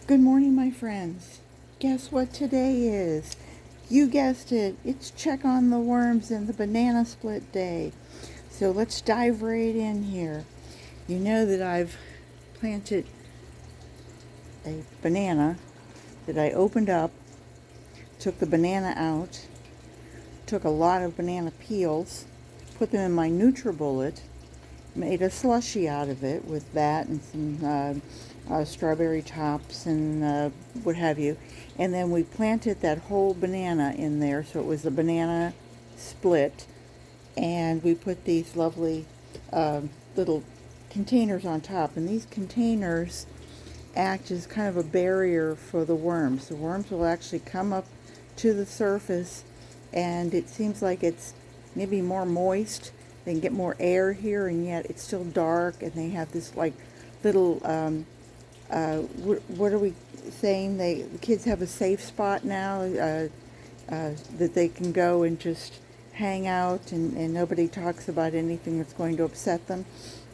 Good morning, my friends. Guess what today is? You guessed it. It's Check on the Worms and the Banana Split Day. So let's dive right in here. You know that I've planted a banana that I opened up, took the banana out, took a lot of banana peels, put them in my NutriBullet, made a slushy out of it with that and some strawberry tops and what have you. And then we planted that whole banana in there, so it was a banana split. And we put these lovely little containers on top. And these containers act as kind of a barrier for the worms. The worms will actually come up to the surface, and it seems like it's maybe more moist. They can get more air here, and yet it's still dark, and they have this like little what are we saying, the kids have a safe spot now that they can go and just hang out, and nobody talks about anything that's going to upset them.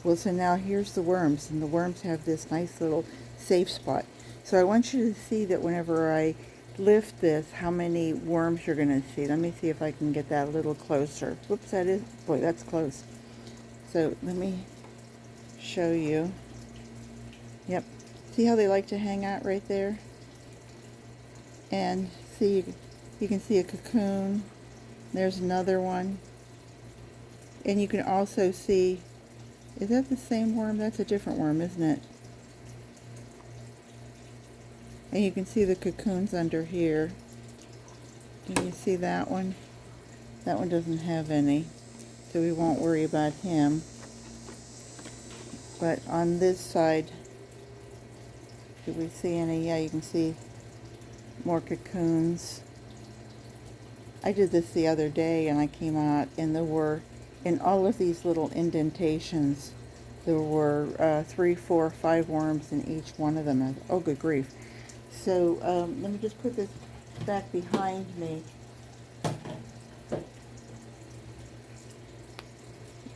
Well, so now here's the worms, and the worms have this nice little safe spot. So I want you to see that whenever I lift this, how many worms you're going to see. Let me see if I can get that a little closer. Whoops, that is, boy, that's close. So let me show you. Yep. See how they like to hang out right there? And see, you can see a cocoon. There's another one. And you can also see, is that the same worm? That's a different worm, isn't it? And you can see the cocoons under here. Can you see that one? That one doesn't have any, so we won't worry about him. But on this side, do we see any? Yeah, you can see more cocoons. I did this the other day, and I came out, and there were, in all of these little indentations, there were 3, 4, 5 worms in each one of them. Oh, good grief. So let me just put this back behind me.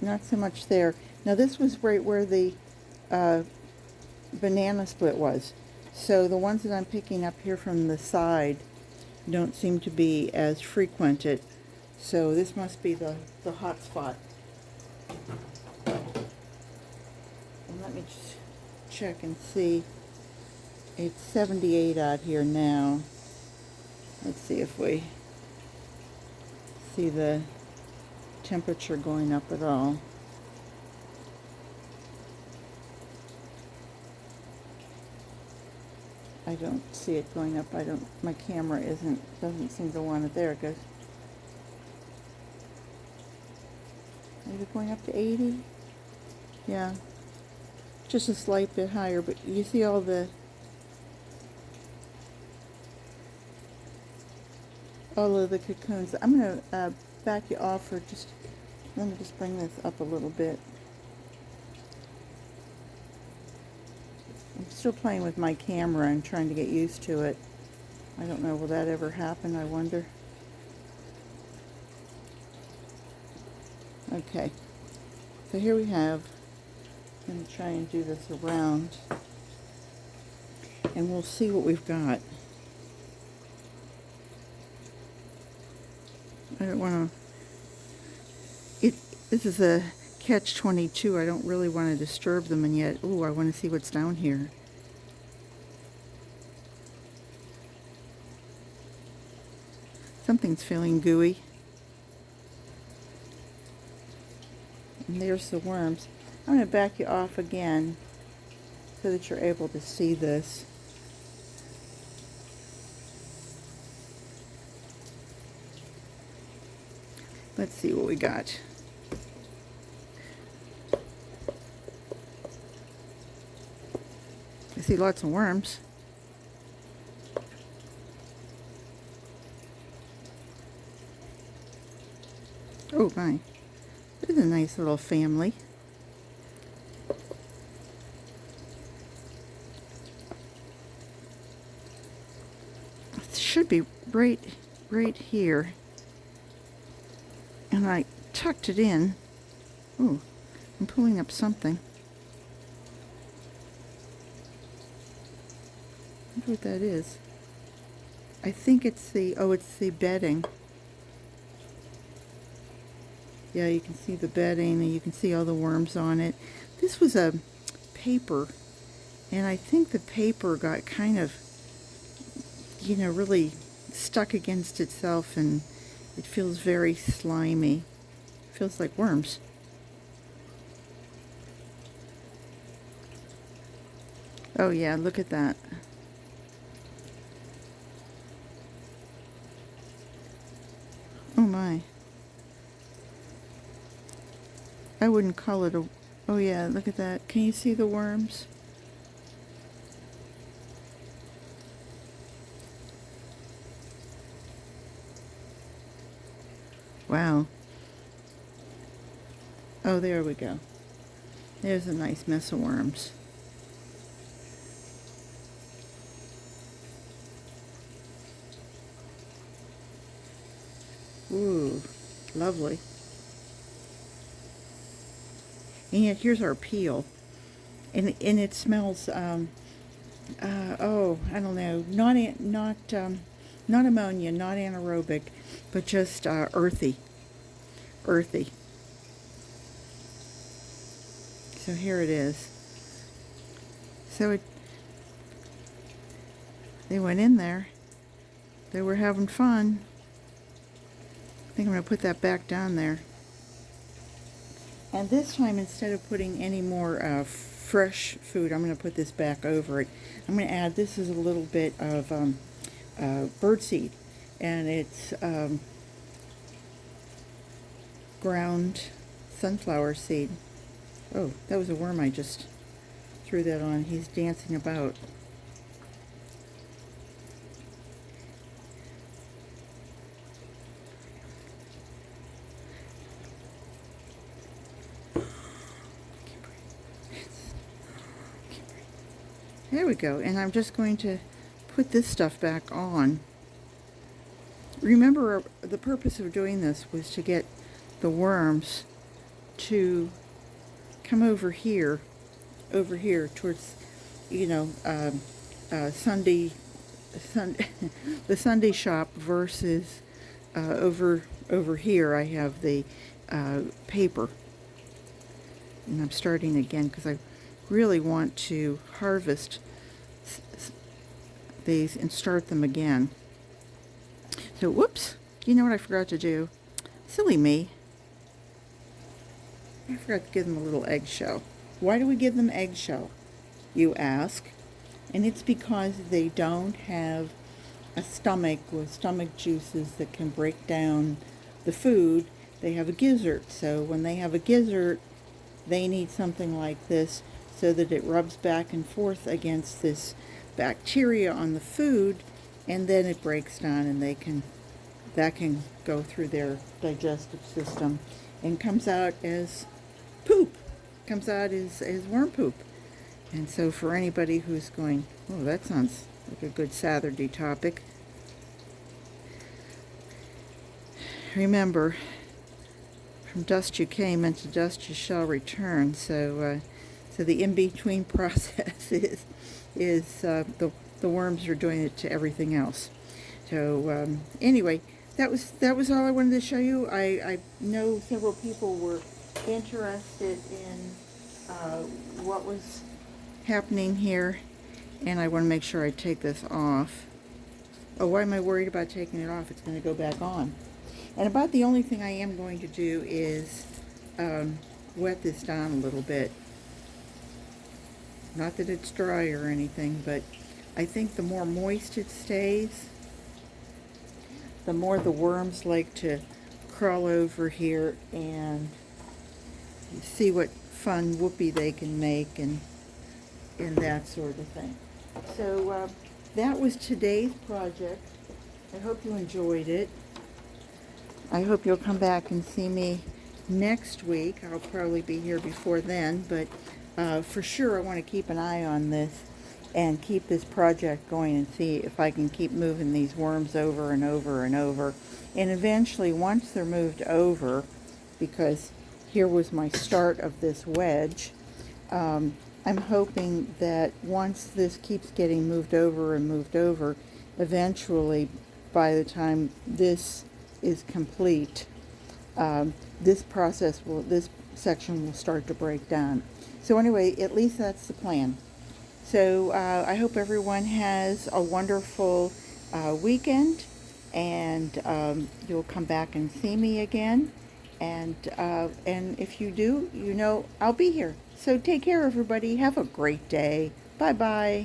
Not so much there. Now this was right where the banana split was. So the ones that I'm picking up here from the side don't seem to be as frequented. So this must be the hot spot. And let me just check and see. It's 78 out here now. Let's see if we see the temperature going up at all. I don't see it going up. My camera doesn't seem to want it. There it goes. Is it going up to 80? Yeah. Just a slight bit higher, but you see all the of the cocoons. I'm going to back you off for just, let me just bring this up a little bit. I'm still playing with my camera and trying to get used to it. I don't know, will that ever happen, I wonder? Okay, so here we have, I'm going to try and do this around, and we'll see what we've got. I don't want to, this is a catch-22. I don't really want to disturb them, and yet, ooh, I want to see what's down here. Something's feeling gooey. And there's the worms. I'm going to back you off again so that you're able to see this. Let's see what we got. I see lots of worms. Oh my, this is a nice little family. It should be right here. And I tucked it in. Oh, I'm pulling up something. wonder what that is. I think it's it's the bedding. Yeah, you can see the bedding and you can see all the worms on it. This was a paper, and I think the paper got kind of, really stuck against itself, and it feels very slimy. It feels like worms. Oh yeah, look at that. Oh my. I wouldn't call it a... Oh yeah, look at that. Can you see the worms? Wow. Oh, there we go. There's a nice mess of worms. Ooh, lovely. And yet here's our peel. And it smells, oh, I don't know, not ammonia, not anaerobic, but just earthy. Earthy. So here it is. So they went in there. They were having fun. I think I'm going to put that back down there. And this time, instead of putting any more fresh food, I'm going to put this back over it. I'm going to add, this is a little bit of birdseed, and it's ground sunflower seed. Oh, that was a worm. I just threw that on. He's dancing about. There we go. And I'm just going to put this stuff back on. Remember, the purpose of doing this was to get the worms to come over here towards, Sunday, the Sunday shop versus over here I have the paper. And I'm starting again because I really want to harvest these and start them again. So, whoops, you know what I forgot to do? Silly me. I forgot to give them a little eggshell. Why do we give them eggshell, you ask? And it's because they don't have a stomach with stomach juices that can break down the food. They have a gizzard. So when they have a gizzard, they need something like this so that it rubs back and forth against this bacteria on the food, and then it breaks down, and that can go through their digestive system and comes out as poop, comes out as worm poop. And so for anybody who's going, oh, that sounds like a good Saturday topic, remember, from dust you came, and to dust you shall return. So the in-between process is the worms are doing it to everything else. So anyway, that was all I wanted to show you. I know several people were interested in what was happening here, and I want to make sure I take this off. Oh, why am I worried about taking it off? It's going to go back on. And about the only thing I am going to do is wet this down a little bit. Not that it's dry or anything, but I think the more moist it stays, the more the worms like to crawl over here and see what fun whoopee they can make and that sort of thing. So that was today's project. I hope you enjoyed it. I hope you'll come back and see me next week. I'll probably be here before then, but for sure I want to keep an eye on this and keep this project going and see if I can keep moving these worms over and over and over. And eventually, once they're moved over, because here was my start of this wedge, I'm hoping that once this keeps getting moved over and moved over, eventually, by the time this is complete, this section will start to break down. So anyway, at least that's the plan. So I hope everyone has a wonderful weekend, and you'll come back and see me again. And if you do, I'll be here. So take care, everybody. Have a great day. Bye bye.